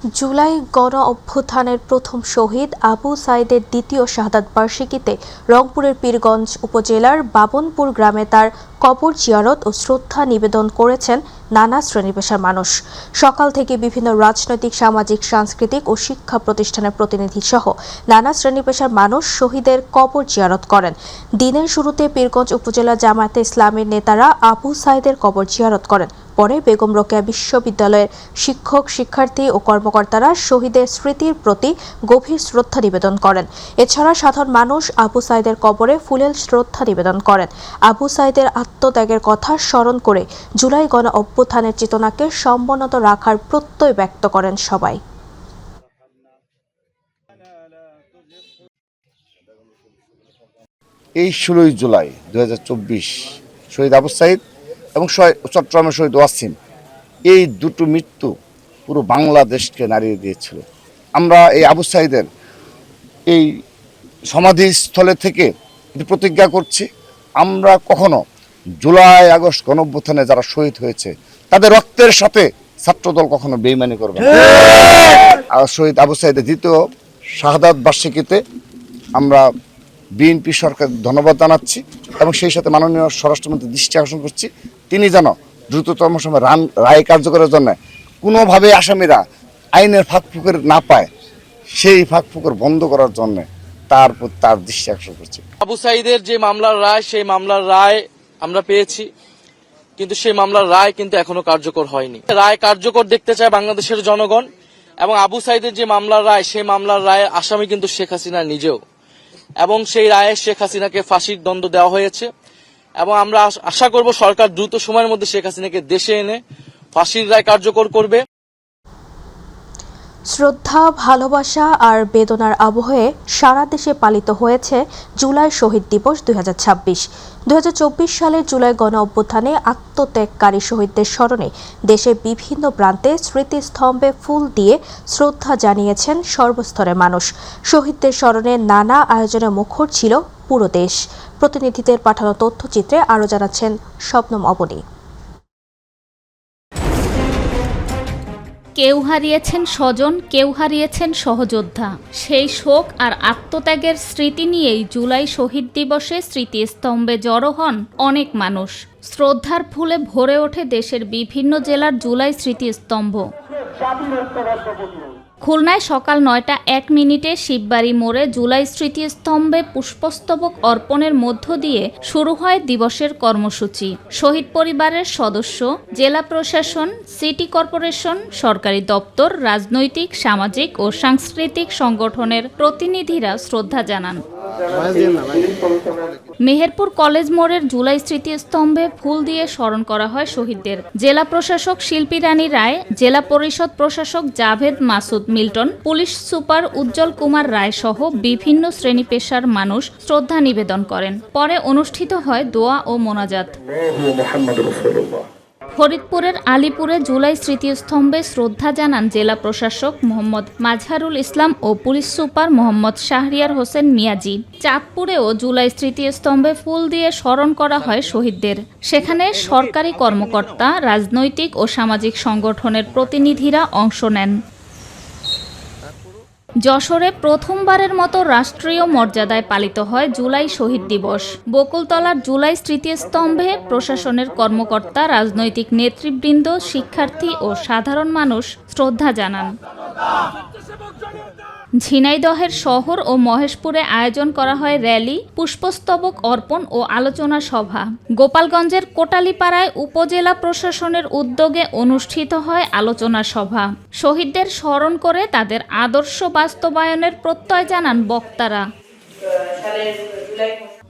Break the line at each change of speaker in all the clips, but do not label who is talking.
জুলাই গণ অভ্যুত্থানের প্রথম শহীদ আবু সাইদের দ্বিতীয় শাহাদাত বার্ষিকীতে রংপুরের পীরগঞ্জ উপজেলার বাবনপুর গ্রামে তার কবর জিয়ারত ও শ্রদ্ধা নিবেদন করেছেন নানা শ্রেণী পেশার মানুষ। সকাল থেকে বিভিন্ন রাজনৈতিক, সামাজিক, সাংস্কৃতিক ও শিক্ষা প্রতিষ্ঠানের প্রতিনিধি সহ নানা শ্রেণী পেশার মানুষ শহীদের কবর জিয়ারত করেন। দিনের শুরুতে পীরগঞ্জ উপজেলা জামায়াতে ইসলামের নেতারা আবু সাইদের কবর জিয়ারত করেন। পরে বেগম রোকেয়া বিশ্ববিদ্যালয়ের শিক্ষক, শিক্ষার্থী ও কর্মকর্তারা শহীদের স্মৃতির প্রতি গভীর শ্রদ্ধা নিবেদন করেন। এছাড়া সাধারণ মানুষ আবু সাইদের কবরে ফুলেল শ্রদ্ধা নিবেদন করেন। আবু সাইদের আত্মত্যাগের কথা স্মরণ করে জুলাই গণ অভ্যুত্থানের চেতনাকে সমুন্নত রাখার প্রত্যয় ব্যক্ত করেন সবাই।
এই 16 জুলাই 2024 শহীদ আবু সাইদ এবং চট্টগ্রামের শহীদ ওয়াসিম, এই দুটো মৃত্যু পুরো বাংলাদেশকে নাড়িয়ে দিয়েছিল। আমরা এই আবু সাইদের এই সমাধিস্থলে থেকে প্রতিজ্ঞা করছি, আমরা কখনো জুলাই আগস্ট গণঅভ্যুত্থানে যারা শহীদ হয়েছে তাদের রক্তের সাথে ছাত্রদল কখনো বেইমানি করবে না। আর শহীদ আবু সাইদের দ্বিতীয় শাহাদাত বার্ষিকীতে আমরা বিএনপি সরকার ধন্যবাদ জানাচ্ছি এবং সেই সাথে মাননীয় স্বরাষ্ট্রমন্ত্রী দৃষ্টি আকর্ষণ করছি, তিনি যেন দ্রুততম সময় রায় কার্যকরের জন্য কোনোভাবে আসামিরা আইনের ফাঁকফোকর না পায়, সেই ফাঁকফোকর বন্ধ করার জন্য তার দৃষ্টি আকর্ষণ করছি।
আবু সাইদের যে মামলার রায়, সেই মামলার রায় আমরা পেয়েছি, কিন্তু সেই মামলার রায় কিন্তু এখনো কার্যকর হয়নি। রায় কার্যকর দেখতে চায় বাংলাদেশের জনগণ, এবং আবু সাইদের যে মামলার রায়, সেই মামলার রায়ের আসামি কিন্তু শেখ হাসিনা নিজেও, এবং সেই রায়ে শেখ হাসিনাকে ফাঁসির দণ্ড দেওয়া হয়েছে। এবং আমরা আশা করব সরকার দ্রুত সময়ের মধ্যে শেখ হাসিনাকে দেশে এনে ফাঁসির রায় কার্যকর করবে।
শ্রদ্ধা, ভালোবাসা আর বেদনার আবহে সারা দেশে পালিত হয়েছে জুলাই শহীদ দিবস 2026। 2024 সালের জুলাই গণ অভ্যুত্থানে আত্মত্যাগকারী শহীদদের স্মরণে দেশের বিভিন্ন প্রান্তে স্মৃতিস্তম্ভে ফুল দিয়ে শ্রদ্ধা জানিয়েছেন সর্বস্তরের মানুষ। শহীদদের স্মরণে নানা আয়োজনে মুখর ছিল পুরো দেশ। প্রতিনিধিদের পাঠানো তথ্যচিত্রে আরও জানাচ্ছেন শবনম অবনী।
কেউ হারিয়েছেন স্বজন, কেউ হারিয়েছেন সহযোদ্ধা। সেই শোক আর আত্মত্যাগের স্মৃতি নিয়েই জুলাই শহীদ দিবসে স্মৃতিস্তম্ভে জড়ো হন অনেক মানুষ। শ্রদ্ধার ফুলে ভরে ওঠে দেশের বিভিন্ন জেলার জুলাই স্মৃতিস্তম্ভ। খুলনায় সকাল 9:01 শিববাড়ি মোড়ে জুলাই স্মৃতিস্তম্ভে পুষ্পস্তবক অর্পণের মধ্য দিয়ে শুরু হয় দিবসের কর্মসূচি। শহীদ পরিবারের সদস্য, জেলা প্রশাসন, সিটি কর্পোরেশন, সরকারি দপ্তর, রাজনৈতিক, সামাজিক ও সাংস্কৃতিক সংগঠনের প্রতিনিধিরা শ্রদ্ধা জানান। মেহেরপুর কলেজ মোড়ের জুলাই স্মৃতিস্তম্ভে ফুল দিয়ে স্মরণ করা হয় শহীদদের। জেলা প্রশাসক শিল্পী রানী রায়, জেলা পরিষদ প্রশাসক জাভেদ মাসুদ মিল্টন, পুলিশ সুপার উজ্জ্বল কুমার রায় সহ বিভিন্ন শ্রেণী পেশার মানুষ শ্রদ্ধা নিবেদন করেন। পরে অনুষ্ঠিত হয় দোয়া ও মোনাজাত। ফরিদপুরের আলীপুরে জুলাই স্মৃতিস্তম্ভে শ্রদ্ধা জানান জেলা প্রশাসক মোহাম্মদ মাজহারুল ইসলাম ও পুলিশ সুপার মোহাম্মদ শাহরিয়ার হোসেন মিয়াজি। চাঁদপুরেও জুলাই স্মৃতিস্তম্ভে ফুল দিয়ে স্মরণ করা হয় শহীদদের। সেখানে সরকারি কর্মকর্তা, রাজনৈতিক ও সামাজিক সংগঠনের প্রতিনিধিরা অংশ নেন। যশোরে প্রথমবারের মতো রাষ্ট্রীয় মর্যাদায় পালিত হয় জুলাই শহীদ দিবস। বকুলতলার জুলাই স্মৃতিস্তম্ভে প্রশাসনের কর্মকর্তা, রাজনৈতিক নেতৃবৃন্দ, শিক্ষার্থী ও সাধারণ মানুষ শ্রদ্ধা জানান। ঝিনাইদহের শহর ও মহেশপুরে আয়োজন করা হয় র্যালি, পুষ্পস্তবক অর্পণ ও আলোচনা সভা। গোপালগঞ্জের কোটালীপাড়ায় উপজেলা প্রশাসনের উদ্যোগে অনুষ্ঠিত হয় আলোচনা সভা। শহীদদের স্মরণ করে তাদের আদর্শ বাস্তবায়নের প্রত্যয় জানান বক্তারা।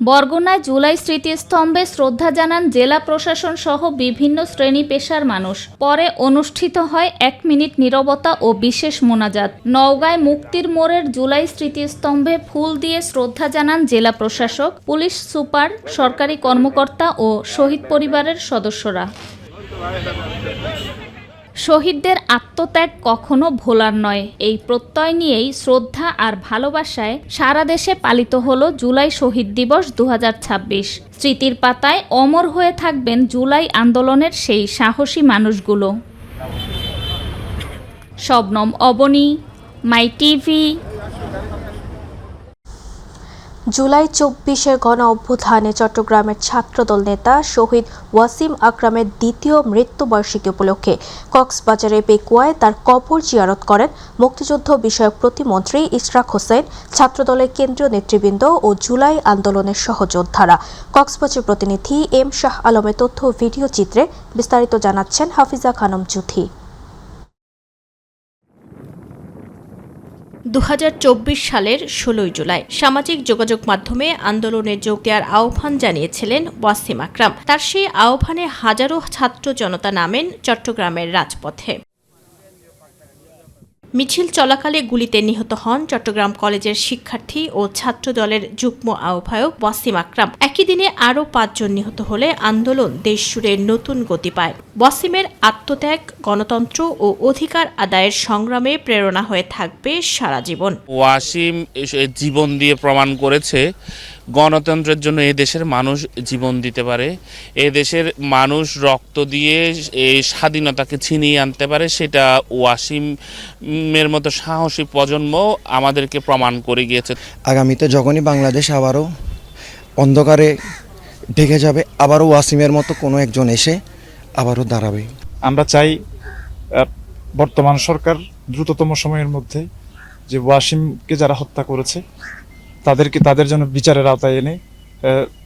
বরগুনায় জুলাই স্মৃতিস্তম্ভে শ্রদ্ধা জানান জেলা প্রশাসন সহ বিভিন্ন শ্রেণী পেশার মানুষ। পরে অনুষ্ঠিত হয় 1 মিনিট নীরবতা ও বিশেষ মোনাজাত। নওগাঁয় মুক্তির মোড়ের জুলাই স্মৃতিস্তম্ভে ফুল দিয়ে শ্রদ্ধা জানান জেলা প্রশাসক, পুলিশ সুপার, সরকারি কর্মকর্তা ও শহীদ পরিবারের সদস্যরা। শহীদদের আত্মত্যাগ কখনো ভোলার নয়, এই প্রত্যয় নিয়েই শ্রদ্ধা আর ভালোবাসায় সারা দেশে পালিত হলো জুলাই শহীদ দিবস 2026। স্মৃতির পাতায় অমর হয়ে থাকবেন জুলাই আন্দোলনের সেই সাহসী মানুষগুলো। শবনম অবনী, মাই টিভি।
জুলাই ২৪-এর গণ অভ্যুত্থানে চট্টগ্রামের ছাত্রদল নেতা শহীদ ওয়াসিম আকরামের দ্বিতীয় মৃত্যুবার্ষিকী উপলক্ষে কক্সবাজারের পেকুয়ায় তার কবর জিয়ারত করেন মুক্তিযুদ্ধ বিষয়ক প্রতিমন্ত্রী ইশরাক হোসেন, ছাত্রদলের কেন্দ্রীয় নেতৃবৃন্দ ও জুলাই আন্দোলনের সহযোদ্ধারা। কক্সবাজার প্রতিনিধি এম শাহ আলমের তথ্য ও ভিডিও চিত্রে বিস্তারিত জানাচ্ছেন হাফিজা খানম জুথি।
২০২৪ সালের ১৬ জুলাই সামাজিক যোগাযোগ মাধ্যমে আন্দোলনে যোগ দেওয়ার আহ্বান জানিয়েছিলেন ওয়াসিম আকরাম। তার সেই আহ্বানে হাজারো ছাত্র জনতা নামেন চট্টগ্রামের রাজপথে। মিছিল চলাকালে গুলিতে নিহত হন চট্টগ্রাম কলেজের শিক্ষার্থী ও ছাত্র দলের যুগ্ম আহ্বায়ক ওয়াসিম আকরাম। একই দিনে আরও ৫ জন নিহত হলে আন্দোলন দেশজুড়ে নতুন গতি পায়। ওয়াসিমের আত্মত্যাগ গণতন্ত্র ও অধিকার আদায়ের সংগ্রামে প্রেরণা হয়ে থাকবে সারা জীবন।
ওয়াসিম জীবন দিয়ে প্রমাণ করেছে গণতন্ত্রের জন্য এ দেশের মানুষ জীবন দিতে পারে, এ দেশের মানুষ রক্ত দিয়ে এই স্বাধীনতাকে ছিনিয়ে আনতে পারে। সেটা ওয়াসিমের মতো সাহসী প্রজন্ম আমাদেরকে প্রমাণ করে গিয়েছে।
আগামীতে যখনই বাংলাদেশ আবারও অন্ধকারে ঢেকে যাবে, আবারও ওয়াসিমের মতো কোনো একজন এসে আবারও দাঁড়াবে।
আমরা চাই বর্তমান সরকার দ্রুততম সময়ের মধ্যে যে ওয়াসিমকে যারা হত্যা করেছে তাদের জন্য বিচারের আওতায় এনে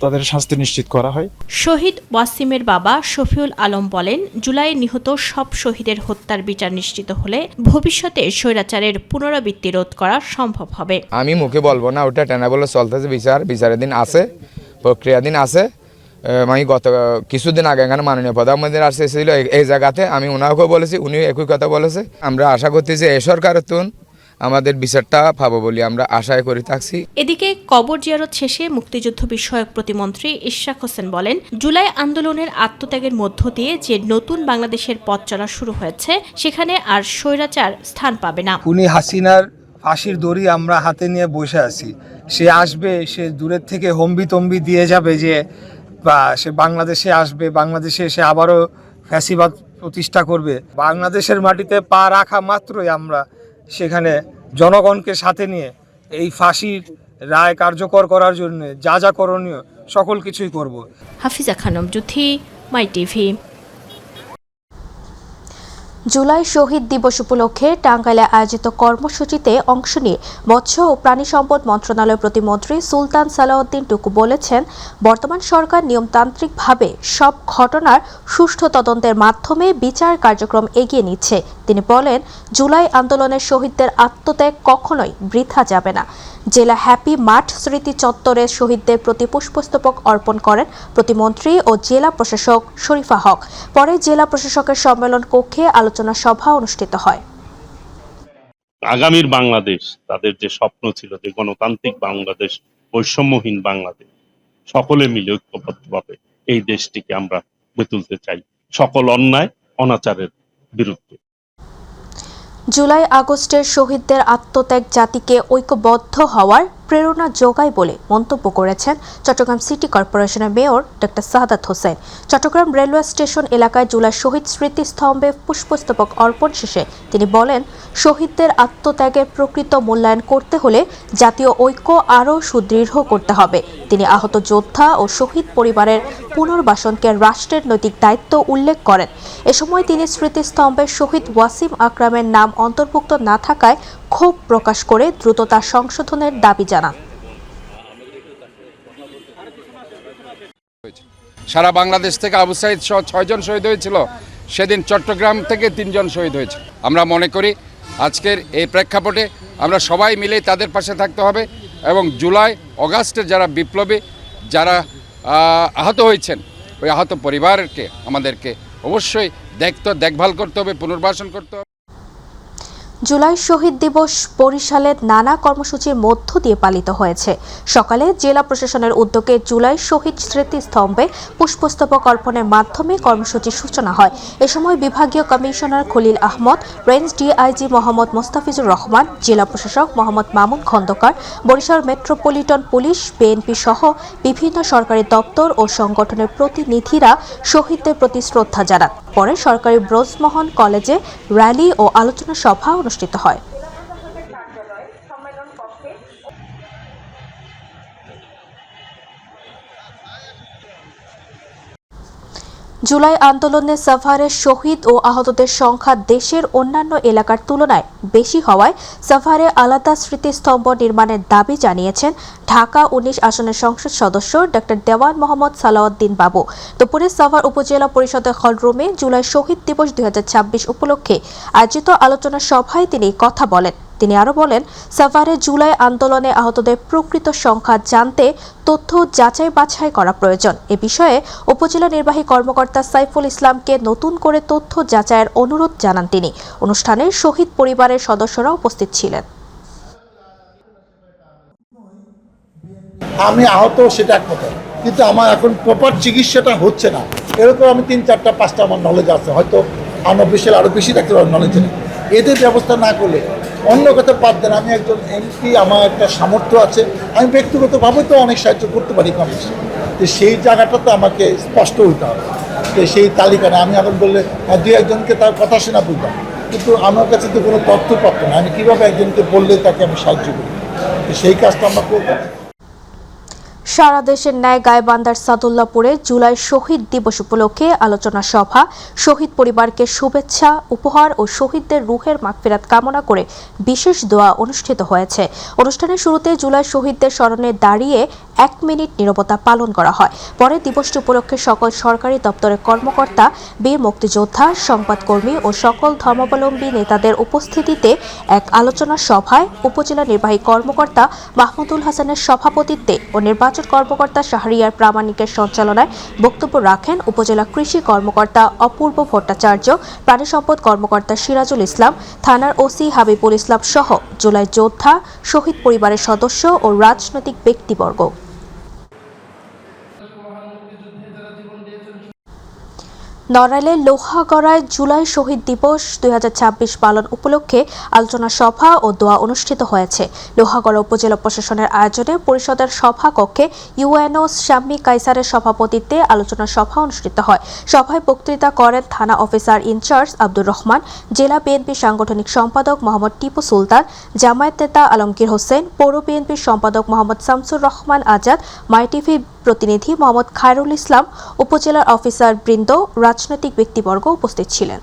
তাদের শাস্তি নিশ্চিত করা হয়।
শহীদ ওয়াসিমের বাবা শফিউল আলম বলেন, জুলাই নিহত সব শহীদের হত্যার বিচার নিশ্চিত হলে ভবিষ্যতে স্বৈরাচারের পুনরাবৃত্তি রোধ করা সম্ভব হবে।
আমি মুখে বলবো না, ওটা টেনা বলে চলতেছে। বিচারের দিন আছে, প্রক্রিয়াদিন আছে। আমি গত কিছুদিন আগে এখানে মাননীয় প্রধানমন্ত্রী আসছিল এই জায়গাতে, আমি ওনাকেও বলেছি, উনিও একই কথা বলেছে। আমরা আশা করতেছি এই সরকারের তুন আমাদের বিচারটা পাবো বলে আমরা আশায় করে থাকছি।
এদিকে কবর জিয়ারত শেষে মুক্তিযুদ্ধ বিষয়ক প্রতিমন্ত্রী ইশরাক হোসেন বলেন, জুলাই আন্দোলনের আত্মত্যাগের মধ্য দিয়ে যে নতুন বাংলাদেশের পথ চলা শুরু হয়েছে সেখানে আর স্বৈরাচার স্থান পাবে না।
খুনি হাসিনার ফাঁসির দড়ি আমরা হাতে নিয়ে বসে আছি। সে আসবে, সে দূরের থেকে হম্বি দিয়ে যাবে যে সে বাংলাদেশে আসবে, বাংলাদেশে এসে আবারও ফ্যাসিবাদ প্রতিষ্ঠা করবে। বাংলাদেশের মাটিতে পা রাখা মাত্রই আমরা সেখানে জনগণকে সাথে নিয়ে এই ফাঁসির রায় কার্যকর করার জন্য যা করণীয় সকল কিছুই করব।
হাফিজা খানম জুথি, মাই টিভি।
জুলাই শহীদ দিবস উপলক্ষে টাঙ্গাইলে আয়োজিত কর্মসূচিতে অংশ নিয়ে মৎস্য ও প্রাণী সম্পদ মন্ত্রণালয়ের প্রতিমন্ত্রী সুলতান সালাউদ্দিন টুকু বলেছেন, বর্তমান সরকার নিয়মতান্ত্রিকভাবে সব ঘটনার সুষ্ঠু তদন্তের মাধ্যমে বিচার কার্যক্রম এগিয়ে নিচ্ছে। তিনি বলেন, জুলাই আন্দোলনের শহীদদের আত্মত্যাগ কখনোই বৃথা যাবে না। জেলা হ্যাপি মাঠ স্মৃতি চত্বরে শহীদদের প্রতি পুষ্পস্তবক অর্পণ করেন প্রতিমন্ত্রী ও জেলা প্রশাসক শরীফা হক। পরে জেলা প্রশাসকের সম্মেলন কক্ষে আলোচনা সভা অনুষ্ঠিত হয়।
আগামীর বাংলাদেশ, তাদের যে স্বপ্ন ছিল যে গণতান্ত্রিক বাংলাদেশ, বৈষম্যহীন বাংলাদেশ, সকলে মিলে ঐক্যবদ্ধভাবে এই দেশটিকে আমরা গড়ে তুলতে চাই সকল অন্যায় অনাচারের বিরুদ্ধে।
জুলাই আগস্টের শহীদদের আত্মত্যাগ জাতিকে ঐক্যবদ্ধ হওয়ার প্রেরণা যোগায় বলে মন্তব্য করেছেন চট্টগ্রাম সিটি কর্পোরেশনের mayor doctor Sahadat Hossain. Chattogram railway station এলাকায় জুলাই শহীদ স্মৃতিস্তম্ভে পুষ্পস্তবক অর্পণ শেষে তিনি বলেন, শহীদদের আত্মত্যাগের প্রকৃত মূল্যায়ন করতে হলে জাতীয় ঐক্য আরও সুদৃঢ় করতে হবে। তিনি আহত যোদ্ধা ও শহীদ পরিবারের পুনর্বাসনকে রাষ্ট্রের নৈতিক দায়িত্ব উল্লেখ করেন। এ সময় তিনি স্মৃতিস্তম্ভে শহীদ ওয়াসিম আকরামের নাম অন্তর্ভুক্ত না থাকায় ক্ষোভ প্রকাশ করে দ্রুত তা সংশোধনের দাবি জানান।
সারা বাংলাদেশ থেকে আবু সাইদ সহ 6 জন শহীদ হয়েছিল, সেদিন চট্টগ্রাম থেকে 3 জন শহীদ হয়েছে। আমরা মনে করি আজকের এই প্রেক্ষাপটে আমরা সবাই মিলে তাদের পাশে থাকতে হবে এবং জুলাই অগাস্টের যারা বিপ্লবী, যারা আহত হয়েছেন, ওই আহত পরিবারকে আমাদেরকে অবশ্যই দেখভাল করতে হবে, পুনর্বাসন করতে হবে।
জুলাই শহীদ দিবস বরিশালের নানা কর্মসূচির মধ্য দিয়ে পালিত হয়েছে। সকালে জেলা প্রশাসনের উদ্যোগে জুলাই শহীদ স্মৃতিস্তম্ভে পুষ্পস্তবক অর্পণের মাধ্যমে কর্মসূচির সূচনা হয়। এ সময় বিভাগীয় commissioner Khalil Ahmad, range DIG Mohammad Mostafizur Rahman, জেলা প্রশাসক Mohammad Mamun Khandakar, Barishal metropolitan police, BNP সহ বিভিন্ন সরকারি দপ্তর ও সংগঠনের প্রতিনিধিরা শহীদদের প্রতি শ্রদ্ধা জানান। পরে সরকারি ব্রজমোহন কলেজে র্যালি ও আলোচনা সভা অনুষ্ঠিত হয়। জুলাই আন্দোলনে সাভারে শহীদ ও আহতদের সংখ্যা দেশের অন্যান্য এলাকার তুলনায় বেশি হওয়ায় সাভারে আলাদা স্মৃতিস্তম্ভ নির্মাণের দাবি জানিয়েছেন ঢাকা ১৯ আসনের সংসদ সদস্য ডক্টর দেওয়ান মোহাম্মদ সালাউদ্দিন বাবু। দুপুরে সাভার উপজেলা পরিষদের হলরুমে জুলাই শহীদ দিবস ২০২৬ উপলক্ষে আয়োজিত আলোচনা সভায় তিনি কথা বলেন। তিনি আরও বলেন, সাভারে জুলাই আন্দোলনে আহতদের প্রকৃত সংখ্যা জানতে তথ্য যাচাই বাছাই করা প্রয়োজন। এ বিষয়ে উপজেলা নির্বাহী কর্মকর্তা সাইফুল ইসলামকে নতুন করে তথ্য যাচাইয়ের অনুরোধ জানান তিনি। অনুষ্ঠানে শহীদ পরিবারের সদস্যরা উপস্থিত ছিলেন।
আমি আহত সেটা এক কথা, কিন্তু আমার এখন প্রপার চিকিৎসাটা হচ্ছে না। এরকম আমি ৩, ৪টা, ৫টা আমার নলেজ আছে, হয়তো আনঅফিসিয়াল আরও বেশি থাকতে পারে নলেজ নেই। এদের ব্যবস্থা না করলে অন্য কথা বাদ দেন, আমি একজন এমপি, আমার একটা সামর্থ্য আছে, আমি ব্যক্তিগতভাবে তো অনেক সাহায্য করতে পারি কম বেশি। তো সেই জায়গাটাতে আমাকে স্পষ্ট হইতে হবে। তো সেই তালিকাটা আমি এখন বললে ২-১জনকে তার কথা শোনা বুঝতাম, কিন্তু আমার কাছে তো কোনো তথ্যপত্র না, আমি কীভাবে একজনকে বললে তাকে আমি সাহায্য করি, তো সেই কাজটা আমরা করবো।
সারা দেশের ন্যায় গাইবান্ধার সাদুল্লাপুরে জুলাই শহীদ দিবস উপলক্ষে আলোচনা সভা, শহীদ পরিবারকে শুভেচ্ছা উপহার ও শহীদদের রুহের মাগফিরাত কামনা করে বিশেষ দোয়া অনুষ্ঠিত হয়েছে। অনুষ্ঠানের শুরুতে জুলাই শহীদদের স্মরণে দাঁড়িয়ে ১ মিনিট নীরবতা পালন করা হয়। পরে দিবসটি উপলক্ষে সকল সরকারি দপ্তরের কর্মকর্তা, বীর মুক্তিযোদ্ধা, সংবাদকর্মী ও সকল ধর্মাবলম্বী নেতাদের উপস্থিতিতে এক আলোচনা সভায় উপজেলা নির্বাহী কর্মকর্তা মাহমুদুল হাসানের সভাপতিত্বে ও নির্বাচন কর্মকর্তা শাহরিয়ার প্রামাণিকের সঞ্চালনায় বক্তব্য রাখেন উপজেলা কৃষি কর্মকর্তা অপূর্ব ভট্টাচার্য, প্রাণী সম্পদ কর্মকর্তা সিরাজুল ইসলাম, থানার ওসি হাবিবুল ইসলাম সহ জুলাই যোদ্ধা, শহীদ পরিবারের সদস্য ও রাজনৈতিক ব্যক্তিবর্গ। নড়াইলের লোহাগড়ায় জুলাই শহীদ দিবস ২০২৬ পালন উপলক্ষে আলোচনা সভা ও দোয়া অনুষ্ঠিত হয়েছে। লোহাগড়া উপজেলা প্রশাসনের আয়োজনে পরিষদের সভাকক্ষে ইউএনও শাম্মী কাইসারের সভাপতিত্বে আলোচনা সভা অনুষ্ঠিত হয়। সভায় বক্তৃতা করেন থানা অফিসার ইনচার্জ আব্দুর রহমান, জেলা বিএনপি সাংগঠনিক সম্পাদক মোহাম্মদ টিপু সুলতান, জামায়াত নেতা আলমগীর হোসেন, পৌর বিএনপির সম্পাদক মোহাম্মদ শামসুর রহমান আজাদ, মাইটিভি প্রতিনিধি মোহাম্মদ খায়রুল ইসলাম, উপজেলার অফিসার বৃন্দ, রাজনৈতিক ব্যক্তিবর্গ উপস্থিত ছিলেন।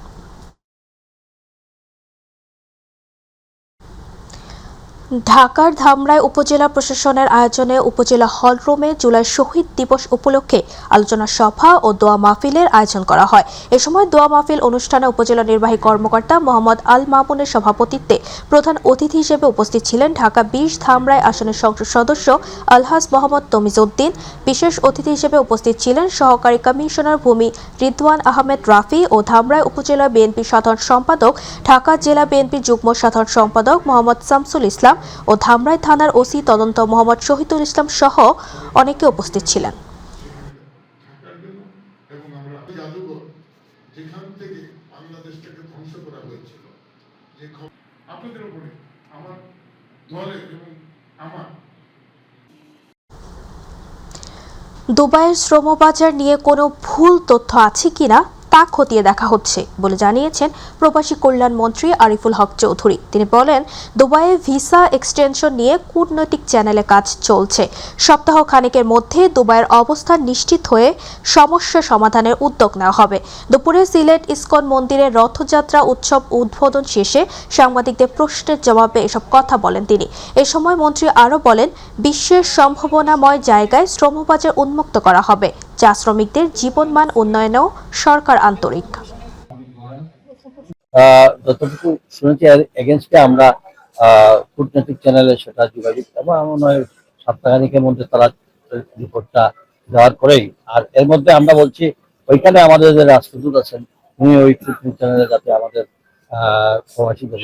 ঢাকার ধামরাই উপজেলা প্রশাসনের আয়োজনে উপজেলা হলরুমে জুলাই শহীদ দিবস উপলক্ষে আলোচনা সভা ও দোয়া মাহফিলের আয়োজন করা হয়। এ সময় দোয়া মাহফিল অনুষ্ঠানে উপজেলা নির্বাহী কর্মকর্তা মোহাম্মদ আল মামুনের সভাপতিত্বে প্রধান অতিথি হিসেবে উপস্থিত ছিলেন ঢাকা ২০ ধামরাই আসনের সংসদ সদস্য আলহাজ মোহাম্মদ তমিজউদ্দিন। বিশেষ অতিথি হিসেবে উপস্থিত ছিলেন সহকারী কমিশনার ভূমি রিদওয়ান আহমেদ রাফি ও ধামরাই উপজেলা বিএনপি সাধারণ সম্পাদক, ঢাকা জেলা বিএনপি যুগ্ম সাধারণ সম্পাদক মোহাম্মদ শামসুল ইসলাম ও ধামরাই থানার ওসি তদন্ত মোহাম্মদ শহীদুল ইসলাম সহ অনেকে উপস্থিত ছিলেন। দুবাইয়ের শ্রমবাজার নিয়ে কোনো ভুল তথ্য আছে কিনা তা খতিয়ে দেখা হচ্ছে বলে জানিয়েছেন প্রবাসী কল্যাণ মন্ত্রী আরিফুল হক চৌধুরী। তিনি বলেন, দুবাইয়ে ভিসা এক্সটেনশন নিয়ে কূটনৈতিক চ্যানেলে কাজ চলছে। সপ্তাহ খানেকের মধ্যে দুবাইয়ের অবস্থান নিশ্চিত হয়ে সমস্যা সমাধানের উদ্যোগ নেওয়া হবে। দুপুরে সিলেট ইসকন মন্দিরের রথযাত্রা উৎসব উদ্বোধন শেষে সাংবাদিকদের প্রশ্নের জবাবে এসব কথা বলেন তিনি। এ সময় মন্ত্রী আরও বলেন, বিশ্বের সম্ভাবনাময় জায়গায় শ্রমবাজার উন্মুক্ত করা হবে, যা শ্রমিকদের জীবনমান উন্নয়নেও সরকার আন্তরিক।
যতটুকু শুনেছি এগেনস্টে আমরা কূটনৈতিক চ্যানেলে সেটা যোগাযোগ এবং আমার মনে হয় সপ্তাহখানিকের মধ্যে তারা রিপোর্টটা দেওয়ার পরেই, আর এর মধ্যে আমরা বলছি ওইখানে আমাদের যে রাষ্ট্রদূত আছেন উনি ওই কূটনৈতিক চ্যানেলে যাতে আমাদের প্রবাসীদের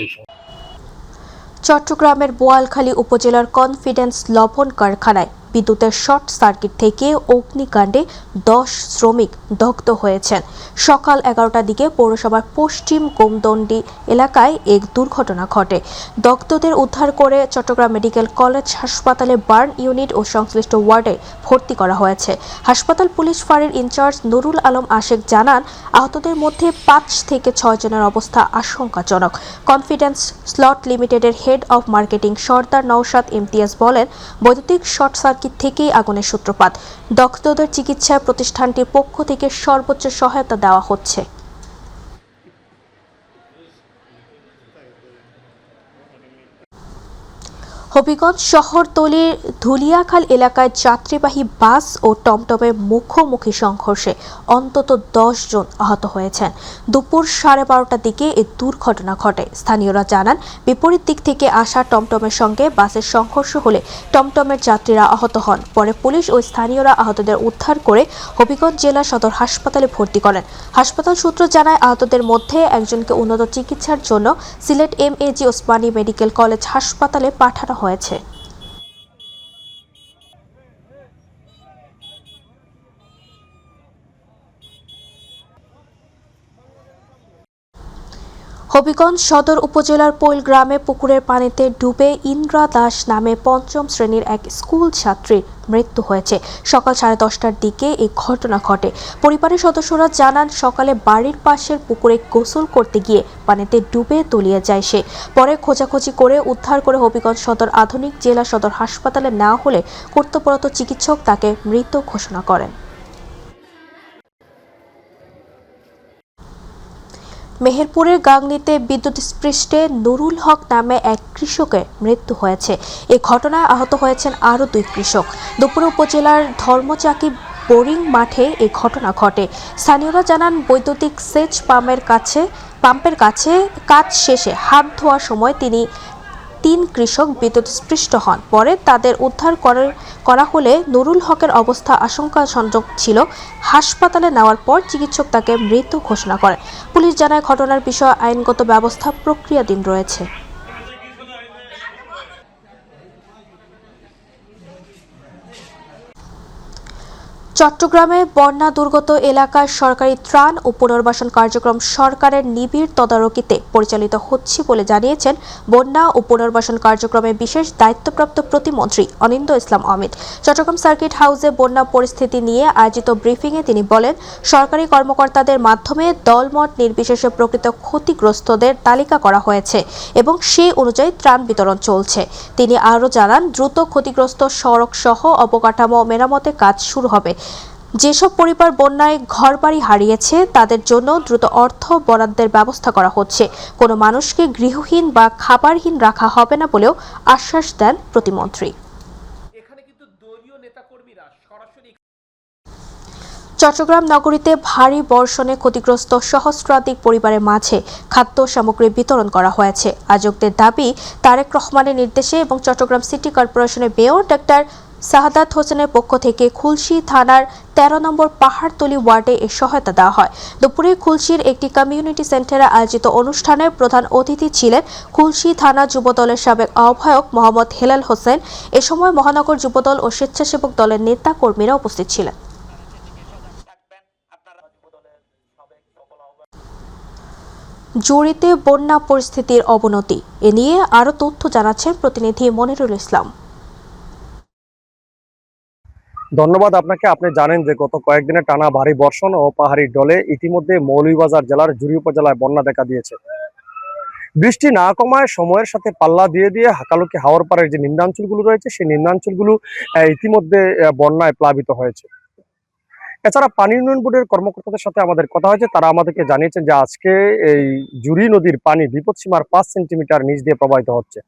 চট্টগ্রামের বোয়ালখালী উপজেলার কনফিডেন্স লবণ কারখানায় বিদ্যুতের শর্ট সার্কিট থেকে অগ্নিকাণ্ডে 10 শ্রমিক দগ্ধ হয়েছেন। সকাল 11টার দিকে পৌরসভার পশ্চিম গোমদণ্ডী এলাকায় এক দুর্ঘটনা ঘটে। দগ্ধদের উদ্ধার করে চট্টগ্রাম মেডিকেল কলেজ হাসপাতালে বার্ন ইউনিট ও সংশ্লিষ্ট ওয়ার্ডে ভর্তি করা হয়েছে। হাসপাতাল পুলিশ ফাঁড়ির ইনচার্জ নুরুল আলম আশেক জানান, আহতদের মধ্যে 5 থেকে 6 জনের অবস্থা আশঙ্কাজনক। কনফিডেন্স স্লট লিমিটেডের হেড অব মার্কেটিং সর্দার নওশাদ ইমতিয়াজ বলেন, বৈদ্যুতিক শর্ট সার্কিট থেকেই আগুনের সূত্রপাত। দগ্ধদের চিকিৎসায় প্রতিষ্ঠানটির পক্ষ থেকে সর্বোচ্চ সহায়তা দেওয়া হচ্ছে। হবিগঞ্জ শহরতলির ধুলিয়াখাল এলাকায় যাত্রীবাহী বাস ও টমটমের মুখোমুখি সংঘর্ষে অন্তত 10 জন আহত হয়েছেন। দুপুর 12:30টার দিকে এই দুর্ঘটনা ঘটে। স্থানীয়রা জানান, বিপরীত দিক থেকে আসা টমটমের সঙ্গে বাসের সংঘর্ষ হলে টমটমের যাত্রীরা আহত হন। পরে পুলিশ ও স্থানীয়রা আহতদের উদ্ধার করে হবিগঞ্জ জেলা সদর হাসপাতালে ভর্তি করেন। হাসপাতাল সূত্র জানায়, আহতদের মধ্যে একজনকে উন্নত চিকিৎসার জন্য Sylhet MAG Osmani medical college হাসপাতালে পাঠানো হয়েছে। হবিগঞ্জ সদর উপজেলার পৈল গ্রামে পুকুরের পানিতে ডুবে ইন্দ্রা দাস নামে 5ম শ্রেণীর এক স্কুল ছাত্রীর মৃত্যু হয়েছে। সকাল 10:30টার দিকে এই ঘটনা ঘটে। পরিবারের সদস্যরা জানান, সকালে বাড়ির পাশের পুকুরে গোসল করতে গিয়ে পানিতে ডুবে তলিয়ে যায় সে। পরে খোঁজাখুঁজি করে উদ্ধার করে হবিগঞ্জ সদর আধুনিক জেলা সদর হাসপাতালে নেওয়া হলে কর্তব্যরত চিকিৎসক তাকে মৃত ঘোষণা করেন। মেহেরপুরের গাংনীতে বিদ্যুৎস্পৃষ্টে নুরুল হক নামে এক কৃষকের মৃত্যু হয়েছে। এই ঘটনায় আহত হয়েছেন আরও 2 কৃষক। দুপুরে উপজেলার ধর্মচাকি বোরিং মাঠে এই ঘটনা ঘটে। স্থানীয়রা জানান, বৈদ্যুতিক সেচ পাম্পের কাছে কাজ শেষে হাত ধোয়ার সময় 3 কৃষক বিদ্যুৎস্পৃষ্ট হন। পরে তাদের উদ্ধার করা হলে নুরুল হকের অবস্থা আশঙ্কাজনক ছিল। হাসপাতালে নেওয়ার পর চিকিৎসক তাকে মৃত ঘোষণা করেন। পুলিশ জানায়, ঘটনার বিষয়ে আইনগত ব্যবস্থা প্রক্রিয়াধীন রয়েছে। চট্টগ্রামে বন্যা দুর্গত এলাকার সরকারি ত্রাণ ও পুনর্বাসন কার্যক্রম সরকারের নিবিড় তদারকিতে পরিচালিত হচ্ছে বলে জানিয়েছেন বন্যা ও পুনর্বাসন কার্যক্রমে বিশেষ দায়িত্বপ্রাপ্ত প্রতিমন্ত্রী অনিন্দ্য ইসলাম অমিত। চট্টগ্রাম সার্কিট হাউসে বন্যা পরিস্থিতি নিয়ে আয়োজিত ব্রিফিংয়ে তিনি বলেন, সরকারি কর্মকর্তাদের মাধ্যমে দলমত নির্বিশেষে প্রকৃত ক্ষতিগ্রস্তদের তালিকা করা হয়েছে এবং সেই অনুযায়ী ত্রাণ বিতরণ চলছে। তিনি আরও জানান, দ্রুত ক্ষতিগ্রস্ত সড়ক সহ অবকাঠামো মেরামতের কাজ শুরু হবে। যেসব পরিবার বন্যায় ঘরবাড়ি হারিয়েছে তাদের জন্য দ্রুত অর্থ বরাদ্দের ব্যবস্থা করা হচ্ছে। কোনো মানুষকে গৃহহীন বা খাবারহীন রাখা হবে না বলেও আশ্বাস দেন প্রতিমন্ত্রী। চট্টগ্রাম নগরীতে ভারী বর্ষণে ক্ষতিগ্রস্ত সহস্রাধিক পরিবারের মাঝে খাদ্য সামগ্রী বিতরণ করা হয়েছে। আয়োজকদের দাবি, তারেক রহমানের নির্দেশে এবং চট্টগ্রাম সিটি কর্পোরেশনের মেয়র ডাক্তার সাহাদাত হোসেনের পক্ষ থেকে খুলশী থানার 13 নম্বর পাহাড়তলী ওয়ার্ডে এ সহায়তা দেওয়া হয়। দুপুরে খুলশীর একটি কমিউনিটি সেন্টারে আয়োজিত অনুষ্ঠানে প্রধান অতিথি ছিলেন খুলশী থানা যুবদলের সাবেক আহ্বায়ক মোহাম্মদ হেলাল হোসেন। এ সময় মহানগর যুবদল ও স্বেচ্ছাসেবক দলের নেতা কর্মীরা উপস্থিত ছিলেন। জুড়িতে বন্যা পরিস্থিতির অবনতি, এ নিয়ে আরও তথ্য জানাচ্ছেন প্রতিনিধি মনিরুল ইসলাম।
ধন্যবাদ আপনাকে। আপনি জানেন যে গত কয়েকদিনে টানা ভারী বর্ষণ ও পাহাড়ি ঢলে ইতিমধ্যে মৌলভীবাজার জেলার জুড়ি উপজেলায় বন্যা দেখা দিয়েছে। বৃষ্টি না কমায় সময়ের সাথে পাল্লা দিয়ে দিয়ে হাকালুকি হাওর পাড়ের যে নিম্নাঞ্চলগুলো রয়েছে সেই নিম্নাঞ্চলগুলো ইতিমধ্যে বন্যায় প্লাবিত হয়েছে। এছাড়া পানি উন্নয়ন বোর্ডের কর্মকর্তাদের সাথে আমাদের কথা হয়েছে, তারা আমাদেরকে জানিয়েছেন যে আজকে এই জুড়ি নদীর পানি বিপদসীমার 5 সেন্টিমিটার নিচ দিয়ে প্রবাহিত হচ্ছে।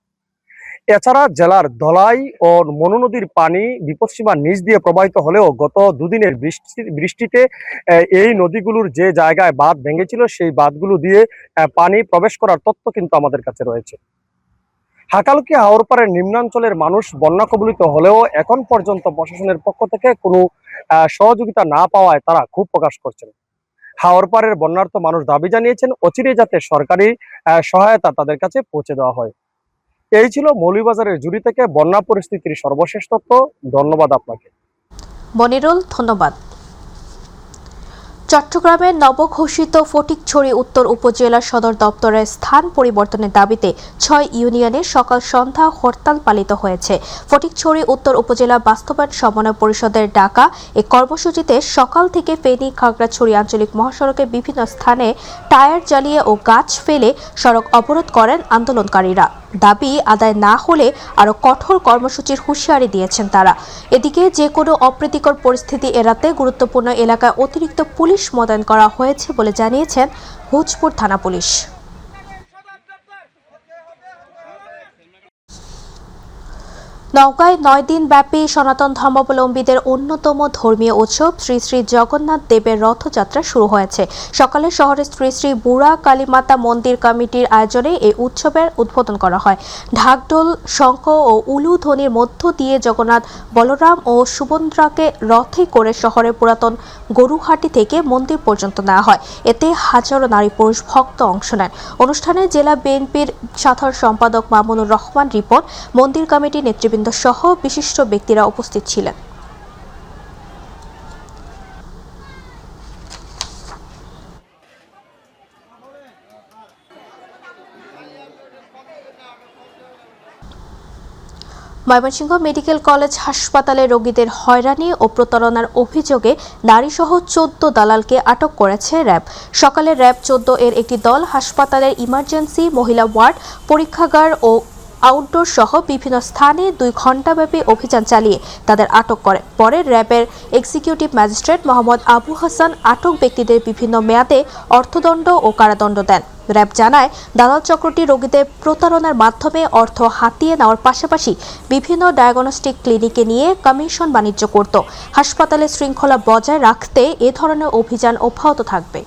এছাড়া জেলার ধলাই ও মনু নদীর পানি বিপদসীমার নিচ দিয়ে প্রবাহিত হলেও গত দুদিনের বৃষ্টিতে এই নদীগুলোর যে জায়গায় বাঁধ ভেঙেছিল সেই বাঁধগুলো দিয়ে পানি প্রবেশ করার তথ্য কিন্তু আমাদের কাছে রয়েছে। হাকালুকি হাওরপাড়ের নিম্নাঞ্চলের মানুষ বন্যা কবলিত হলেও এখন পর্যন্ত প্রশাসনের পক্ষ থেকে কোনো সহযোগিতা না পাওয়ায় তারা ক্ষোভ প্রকাশ করছেন। হাওরপাড়ের বন্যার্ত মানুষ দাবি জানিয়েছেন অচিরে যাতে সরকারি সহায়তা তাদের কাছে পৌঁছে দেওয়া হয়। এই ছিল মৌলভীবাজারের জুড়ি থেকে বন্যা পরিস্থিতির সর্বশেষ তথ্য। ধন্যবাদ আপনাকে
মনিরুল। ধন্যবাদ। চট্টগ্রামের নবঘোষিত ফটিকছড়ি উত্তর উপজেলা সদর দপ্তরের স্থান পরিবর্তনের দাবিতে 6 ইউনিয়নে সকাল সন্ধ্যা হরতাল পালিত হয়েছে। ফটিকছড়ি উত্তর উপজেলা বাস্তবায়ন সমন্বয় পরিষদের ডাকা এই কর্মসূচিতে সকাল থেকে ফেনী খাগড়াছড়ি আঞ্চলিক মহাসড়কের বিভিন্ন স্থানে টায়ার জ্বালিয়ে ও গাছ ফেলে সড়ক অবরোধ করেন আন্দোলনকারীরা। দাবি আদায় না হলে আরও কঠোর কর্মসূচির হুঁশিয়ারি দিয়েছেন তারা। এদিকে যে কোনো অপ্রীতিকর পরিস্থিতি এড়াতে গুরুত্বপূর্ণ এলাকায় অতিরিক্ত পুলিশ মোতায়েন করা হয়েছে বলে জানিয়েছেন ভোজপুর থানা পুলিশ। নওগাঁয় 9 দিন ব্যাপী সনাতন ধর্মাবলম্বীদের অন্যতম ধর্মীয় উৎসব শ্রী শ্রী জগন্নাথ দেবের রথযাত্রা শুরু হয়েছে। সকালে শহরের শ্রী শ্রী বুড়া কালীমাতা মন্দির কমিটির আয়োজনে এই উৎসবের উদ্বোধন করা হয়। ঢাকঢোল, শঙ্খ ও উলু ধ্বনির মধ্য দিয়ে জগন্নাথ, বলরাম ও সুভদ্রাকে রথে করে শহরের পুরাতন গরুহাটি থেকে মন্দির পর্যন্ত নেওয়া হয়। এতে হাজারো নারী পুরুষ ভক্ত অংশ নেন। অনুষ্ঠানে জেলা বিএনপির সাধারণ সম্পাদক মামুনুর রহমান রিপন, মন্দির কমিটির নেতৃবৃন্দ সহ বিশিষ্ট ব্যক্তিরা উপস্থিত ছিলেন। ময়মনসিংহ মেডিকেল কলেজ হাসপাতালে রোগীদের হয়রানি ও প্রতারণার অভিযোগে নারীসহ 14 দালালকে আটক করেছে র্যাব। সকালে র্যাব 14 এর একটি দল হাসপাতালের ইমার্জেন্সি, মহিলা ওয়ার্ড, পরীক্ষাগার ও আউটডোর সহ বিভিন্ন স্থানে 2 ঘণ্টাব্যাপী অভিযান চালিয়ে তাদের আটক করে। পরে র্যাবের এক্সিকিউটিভ ম্যাজিস্ট্রেট মোহাম্মদ আবু হাসান আটক ব্যক্তিদের বিভিন্ন মেয়াদে অর্থদণ্ড ও কারাদণ্ড দেন। র্যাব জানায়, দালাল চক্রটি রোগীদের প্রতারণার মাধ্যমে অর্থ হাতিয়ে নেওয়ার পাশাপাশি বিভিন্ন ডায়াগনস্টিক ক্লিনিকে নিয়ে কমিশন বাণিজ্য করত। হাসপাতালে শৃঙ্খলা বজায় রাখতে এ ধরনের অভিযান অব্যাহত থাকবে।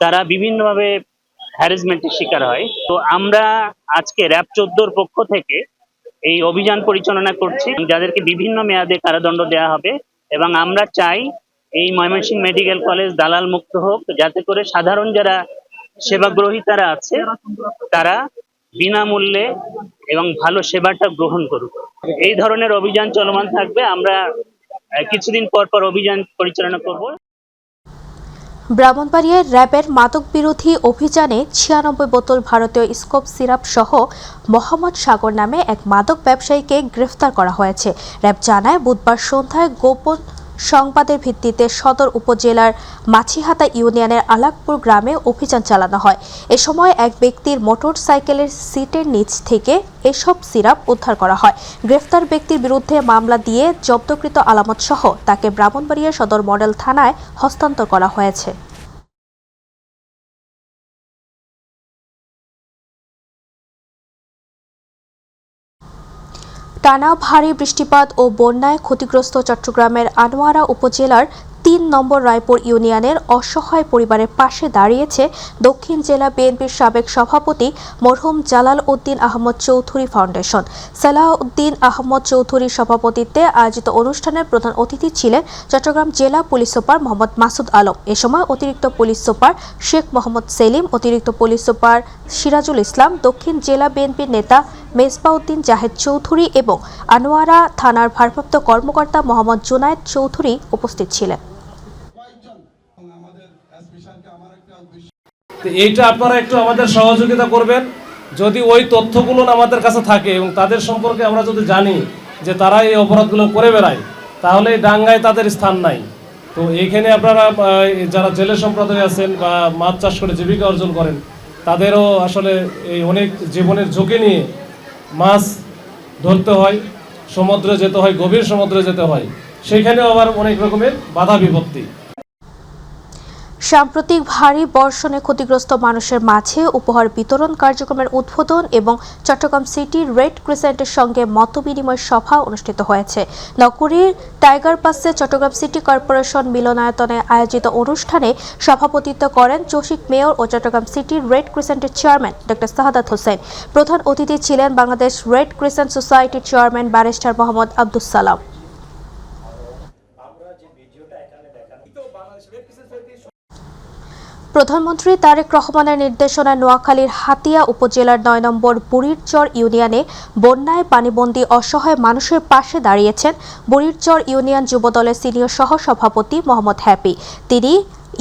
তারা বিভিন্নভাবে হ্যারাসমেন্টের শিকার হয়। তো আমরা আজকে র্যাব 14 পক্ষ থেকে এই অভিযান পরিচালনা করছি, যাদেরকে বিভিন্ন মেয়াদে কারাদণ্ড দেওয়া হবে এবং আমরা চাই এই ময়মনসিংহ মেডিকেল কলেজ দালাল মুক্ত হোক, যাতে করে সাধারণ যারা সেবাগ্রহীতারা আছে তারা বিনামূল্যে এবং ভালো সেবাটা গ্রহণ করুক। এই ধরনের অভিযান চলমান থাকবে। আমরা কিছুদিন পর পর অভিযান পরিচালনা করব।
ব্রাহ্মণবাড়িয়ায় র্যাবের মাদক বিরোধী অভিযানে 96 বোতল ভারতীয় স্কোপ সিরাপ সহ মোহাম্মদ সাগর নামে এক মাদক ব্যবসায়ীকে গ্রেফতার করা হয়েছে। র্যাব জানায়, বুধবার সন্ধ্যায় গোপন সংবাদের ভিত্তিতে সদর উপজেলার মাছিহাতা ইউনিয়নের আলাকপুর গ্রামে অভিযান চালানো হয়। এ সময় এক ব্যক্তির মোটরসাইকেলের সিটের নিচ থেকে এসব সিরাপ উদ্ধার করা হয়। গ্রেফতার ব্যক্তির বিরুদ্ধে মামলা দিয়ে জব্দকৃত আলামত সহ তাকে ব্রাহ্মণবাড়িয়া সদর মডেল থানায় হস্তান্তর করা হয়েছে। টানা ভারী বৃষ্টিপাত ও বন্যায় ক্ষতিগ্রস্ত চট্টগ্রামের আনোয়ারা উপজেলার 3 নম্বর রায়পুর ইউনিয়নের অসহায় পরিবারের পাশে দাঁড়িয়েছে দক্ষিণ জেলা বিএনপির সাবেক সভাপতি মরহুম জালাল উদ্দিন আহমদ চৌধুরী ফাউন্ডেশন। সালাহ উদ্দিন আহমদ চৌধুরীর সভাপতিত্বে আয়োজিত অনুষ্ঠানের প্রধান অতিথি ছিলেন চট্টগ্রাম জেলা পুলিশ সুপার মোহাম্মদ মাসুদ আলম। এ সময় অতিরিক্ত পুলিশ সুপার শেখ মোহাম্মদ সেলিম, অতিরিক্ত পুলিশ সুপার সিরাজুল ইসলাম, দক্ষিণ জেলা বিএনপির নেতা মেজবাউদ্দিন জাহেদ চৌধুরী এবং আনোয়ারা থানার ভারপ্রাপ্ত কর্মকর্তা মোহাম্মদ জুনায়েদ চৌধুরী উপস্থিত ছিলেন।
এইটা আপনারা একটু আমাদের সহযোগিতা করবেন। যদি ওই তথ্যগুলো আমাদের কাছে থাকে এবং তাদের সম্পর্কে আমরা যদি জানি যে তারা এই অপরাধগুলো করে বেড়ায়, তাহলে এই ডাঙ্গায় তাদের স্থান নাই। তো এইখানে আপনারা যারা জেলে সম্প্রদায় আছেন বা মাছ চাষ করে জীবিকা অর্জন করেন, তাদেরও আসলে এই অনেক জীবনের ঝুঁকি নিয়ে মাছ ধরতে হয়, সমুদ্রে যেতে হয়, গভীর সমুদ্রে যেতে হয়, সেখানেও আবার অনেক রকমের বাধা বিপত্তি।
সাম্প্রতিক ভারী বর্ষণে ক্ষতিগ্রস্ত মানুষের মাঝে উপহার বিতরণ কার্যক্রমের উদ্বোধন এবং চট্টগ্রাম সিটি রেড ক্রিসেন্টের সঙ্গে মতবিনিময় সভা অনুষ্ঠিত হয়েছে। নগরীর টাইগার পাসে চট্টগ্রাম সিটি কর্পোরেশন মিলনায়তনে আয়োজিত অনুষ্ঠানে সভাপতিত্ব করেন চসিক মেয়র ও চট্টগ্রাম সিটি রেড ক্রিসেন্টের চেয়ারম্যান ডক্টর সাহাদাত হোসেন। প্রধান অতিথি ছিলেন বাংলাদেশ রেড ক্রিসেন্ট সোসাইটির চেয়ারম্যান ব্যারিস্টার মোহাম্মদ আব্দুস সালাম। প্রধানমন্ত্রী তারেক রহমানের নির্দেশনায় নোয়াখালীর হাতিয়া উপজেলার ৯ নম্বর বুড়িরচর ইউনিয়নে বন্যায় পানিবন্দী অসহায় মানুষের পাশে দাঁড়িয়েছেন বুড়িরচর ইউনিয়ন যুবদলের সিনিয়র সহসভাপতি মোহাম্মদ হ্যাপি। তিনি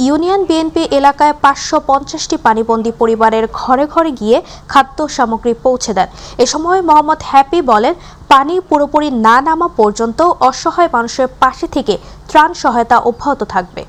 ইউনিয়ন বিএনপি এলাকায় ৫৫০টি পানিবন্দী পরিবারের ঘরে ঘরে গিয়ে খাদ্য সামগ্রী পৌঁছে দেন। এ সময় মোহাম্মদ হ্যাপি বলেন, পানি পুরোপুরি না নামা পর্যন্ত অসহায় মানুষের পাশে থেকে ত্রাণ সহায়তা অব্যাহত থাকবে।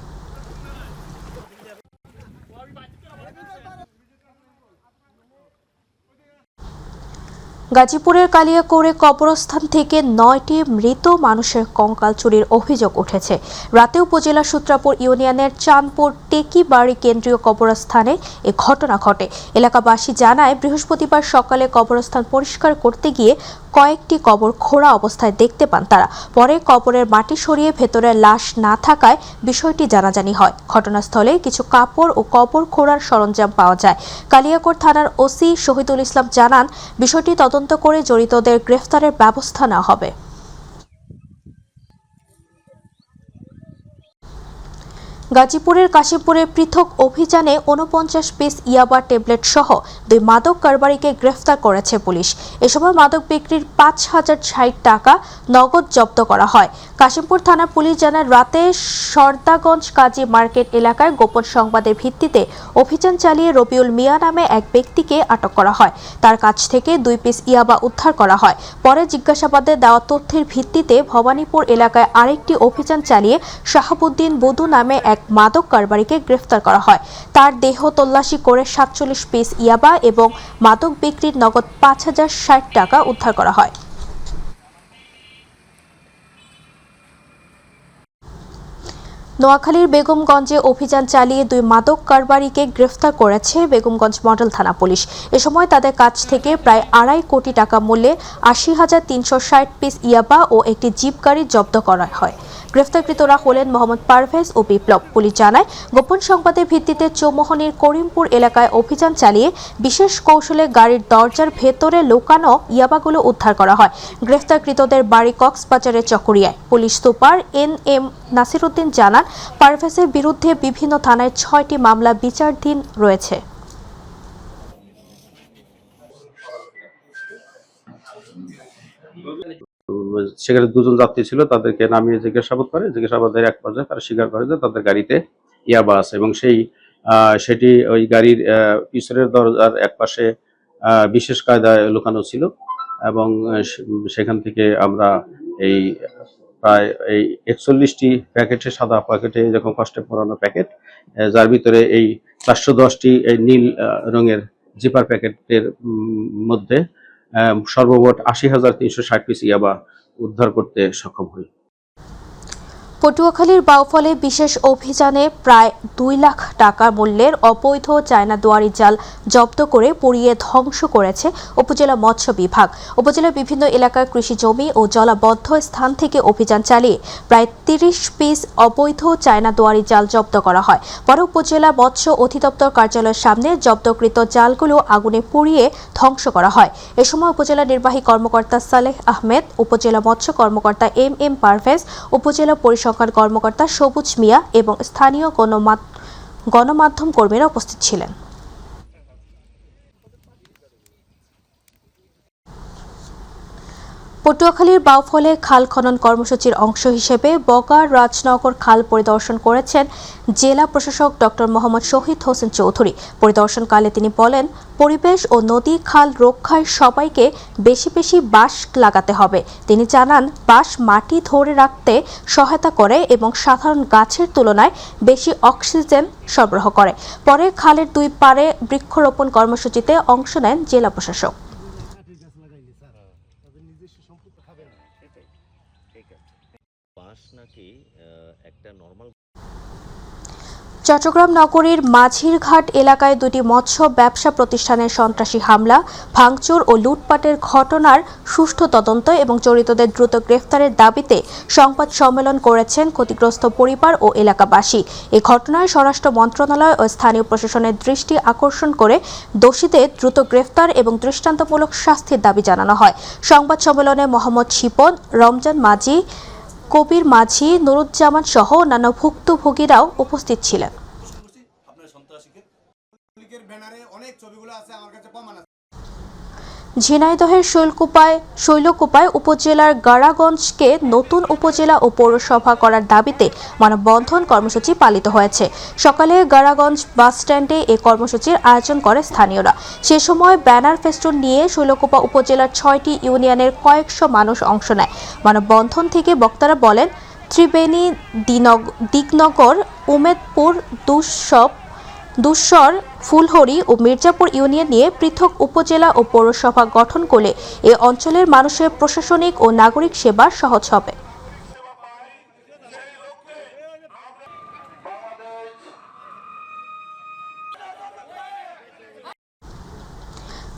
গাজীপুরের কালিয়াকৈরে কবরস্থান থেকে ৯টি মৃত মানুষের কঙ্কাল চুরির অভিযোগ উঠেছে। রাতে উপজেলা সূত্রাপুর ইউনিয়নের চাঁদপুর টেকিবাড়ি কেন্দ্রীয় কবরস্থানে এ ঘটনা ঘটে। এলাকাবাসী জানায়, বৃহস্পতিবার সকালে কবরস্থান পরিষ্কার করতে গিয়ে কয়েকটি কবর খোঁড়া অবস্থায় দেখতে পান তারা। পরে কবরের মাটি সরিয়ে ভেতরে লাশ না থাকায় বিষয়টি জানাজানি হয়। ঘটনাস্থলে কিছু কাপড় ও কবর খোঁড়ার সরঞ্জাম পাওয়া যায়। কালিয়াকৈর থানার ওসি শহীদুল ইসলাম জানান, বিষয়টি তদন্ত করে জড়িতদের গ্রেফতারের ব্যবস্থা নেওয়া হবে। গাজীপুরের কাশীপুরে পৃথক অভিযানে ৪৯ পিস ইয়াবা ট্যাবলেট সহ ২ মাদক কারবারিকে গ্রেফতার করেছে পুলিশ। এ সময় মাদক বিক্রির ৫,০৬০ টাকা নগদ জব্দ করা হয়। কাশিমপুর থানার পুলিশ জানায়, রাতে সর্দাগঞ্জ কাজী মার্কেট এলাকায় গোপন সংবাদের ভিত্তিতে অভিযান চালিয়ে রবিউল মিয়া নামে এক ব্যক্তিকে আটক করা হয়। তার কাছ থেকে ২ পিস ইয়াবা উদ্ধার করা হয়। পরে জিজ্ঞাসাবাদে দেওয়া তথ্যের ভিত্তিতে ভবানীপুর এলাকায় আরেকটি অভিযান চালিয়ে শাহাবুদ্দিন বুদু নামে এক মাদক কারবারিকে গ্রেফতার করা হয়। তার দেহ তল্লাশি করে ৪৭ পিস ইয়াবা এবং মাদক বিক্রির নগদ ৫,০৬০ টাকা উদ্ধার করা হয়। নোয়াখালীর বেগমগঞ্জে অভিযান চালিয়ে ২ মাদক কারবারিকে গ্রেফতার করেছে বেগমগঞ্জ মডেল থানা পুলিশ। এ সময় তাদের কাছ থেকে প্রায় ২.৫ কোটি টাকা মূল্যের ৮০,৩৬০ পিস ইয়াবা ও একটি জিপ গাড়ি জব্দ করা হয়। গ্রেফতারকৃতরা হলেন মোহাম্মদ পারভেজ ও বিপ্লব। পুলিশ জানায়, গোপন সংবাদের ভিত্তিতে চৌমোহনীর করিমপুর এলাকায় অভিযান চালিয়ে বিশেষ কৌশলে গাড়ির দরজার ভেতরে লুকানো ইয়াবাগুলো উদ্ধার করা হয়। গ্রেফতারকৃতদের বাড়ি কক্সবাজারের চকরিয়ায়। পুলিশ সুপার NM নাসিরউদ্দিন জানান, পারভেজের বিরুদ্ধে বিভিন্ন থানায় ৬টি মামলা বিচারাধীন রয়েছে।
সেখানে ২ জন যাত্রী ছিল, তাদেরকে নামিয়ে জিজ্ঞাসাবাদ করে। জিজ্ঞাসাবাদের এক পর্যায়ে তারা স্বীকার করে যে তাদের গাড়িতে ইয়াবা আছে এবং সেটি ওই গাড়ির পিছনের দরজার একপাশে বিশেষ কায়দায় লুকানো ছিল এবং সেখান থেকে আমরা প্রায় ৪১টি প্যাকেটে, সাদা প্যাকেটে এরকম কষ্টে পড়ানো প্যাকেট, যার ভিতরে ৪১০টি নীল রঙের জিপার প্যাকেটের মধ্যে সর্বমোট ৮০,৩৬০ পিস ইয়াবা উদ্ধার করতে সক্ষম হই।
পটুয়াখালীর বাউফলে বিশেষ অভিযানে প্রায় ২ লাখ টাকা মূল্যের অবৈধ চায়না দুয়ারি জাল জব্দ করে পুড়িয়ে ধ্বংস করেছে উপজেলা মৎস্য বিভাগ। উপজেলার বিভিন্ন এলাকার কৃষি জমি ও জলাবদ্ধ স্থান থেকে অভিযান চালিয়ে প্রায় ৩০ পিস অবৈধ চায়না দুয়ারি জাল জব্দ করা হয়। পরে উপজেলা মৎস্য অধিদপ্তর কার্যালয়ের সামনে জব্দকৃত জালগুলো আগুনে পুড়িয়ে ধ্বংস করা হয়। এ সময় উপজেলা নির্বাহী কর্মকর্তা সালেহ আহমেদ, উপজেলা মৎস্য কর্মকর্তা MM পারভেজ, উপজেলা পরিসংখ্যান কর্মকর্তা সবুজ মিয়া এবং স্থানীয় গণমাধ্যম কর্মীরা উপস্থিত ছিলেন। পটুয়াখালীর বাউফলে খাল খনন কর্মসূচির অংশ হিসেবে বগার রাজনগর খাল পরিদর্শন করেছেন জেলা প্রশাসক ডক্টর মোহাম্মদ শহীদ হোসেন চৌধুরী। পরিদর্শনকালে তিনি বলেন, পরিবেশ ও নদী খাল রক্ষায় সবাইকে বেশি বেশি বাঁশ লাগাতে হবে। তিনি জানান, বাঁশ মাটি ধরে রাখতে সহায়তা করে এবং সাধারণ গাছের তুলনায় বেশি অক্সিজেন সরবরাহ করে। পরে খালের 2 পাড়ে বৃক্ষরোপণ কর্মসূচিতে অংশ নেন জেলা প্রশাসক। চট্টগ্রাম নগরীর মাঝিরঘাট এলাকায় 2টি মৎস্য ব্যবসা প্রতিষ্ঠানের সন্ত্রাসী হামলা, ভাঙচুর ও লুটপাটের ঘটনার সুষ্ঠু তদন্ত এবং জড়িতদের দ্রুত গ্রেফতারের দাবিতে সংবাদ সম্মেলন করেছেন ক্ষতিগ্রস্ত পরিবার ও এলাকাবাসী। এই ঘটনায় স্বরাষ্ট্র মন্ত্রণালয় ও স্থানীয় প্রশাসনের দৃষ্টি আকর্ষণ করে দোষীদের দ্রুত গ্রেফতার এবং দৃষ্টান্তমূলক শাস্তির দাবি জানানো হয়। সংবাদ সম্মেলনে মোহাম্মদ শিপন, রমজান মাঝি, কবির মাঝি, নুরুজ্জামান সহ অন্যান্য ভুক্তভোগীরাও উপস্থিত ছিলেন। ঝিনাইদহের শৈলকুপায় উপজেলার গাড়াগঞ্জকে নতুন উপজেলা ও পৌরসভা করার দাবিতে মানববন্ধন কর্মসূচি পালিত হয়েছে। সকালে গাড়াগঞ্জ বাস স্ট্যান্ডে এই কর্মসূচির আয়োজন করে স্থানীয়রা। সে সময় ব্যানার ফেস্টুন নিয়ে শৈলকুপা উপজেলার 6টি ইউনিয়নের কয়েকশো মানুষ অংশ নেয়। মানববন্ধন থেকে বক্তারা বলেন, ত্রিবেণী, দিকনগর, উমেদপুর, দুঃসর, ফুলহরি ও মির্জাপুর ইউনিয়ন নিয়ে পৃথক উপজেলা ও পৌরসভা গঠন করলে এ অঞ্চলের মানুষের প্রশাসনিক ও নাগরিক সেবা সহজ হবে।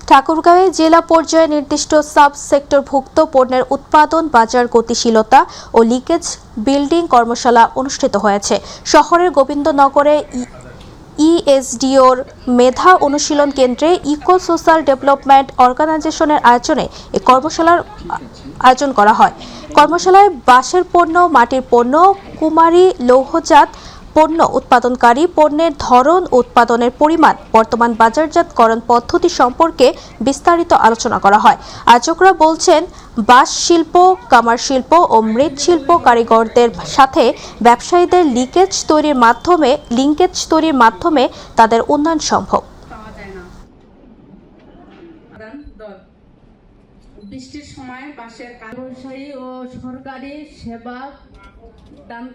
ঠাকুরগাঁওয়ে জেলা পর্যায়ে নির্দিষ্ট সাব সেক্টরভুক্ত পণ্যের উৎপাদন, বাজার গতিশীলতা ও লিকেজ বিল্ডিং কর্মশালা অনুষ্ঠিত হয়েছে। শহরের গোবিন্দনগরে ইএসডিওর মেধা অনুশীলন কেন্দ্রে ইকো সোশ্যাল ডেভেলপমেন্ট অর্গানাইজেশনের আয়োজনে এই কর্মশালার আয়োজন করা হয়। কর্মশালায় বাঁশের পণ্য, মাটির পণ্য, কুমারী লৌহজাত পণ্য উৎপাদনকারী পণ্যের ধরন, উৎপাদনের পরিমাণ, বর্তমান বাজারজাতকরণ পদ্ধতি সম্পর্কে বিস্তারিত আলোচনা করা হয়। আয়োজকরা বলছেন, বাঁশ শিল্প, কামার শিল্প ও মৃৎশিল্প কারিগরদের সাথে ব্যবসায়ীদের লিঙ্কেজ তৈরির মাধ্যমে তাদের উন্নয়ন সম্ভব।
বৃষ্টির সময় বাঁশের ব্যবসায়ী ও সরকারি সেবা দান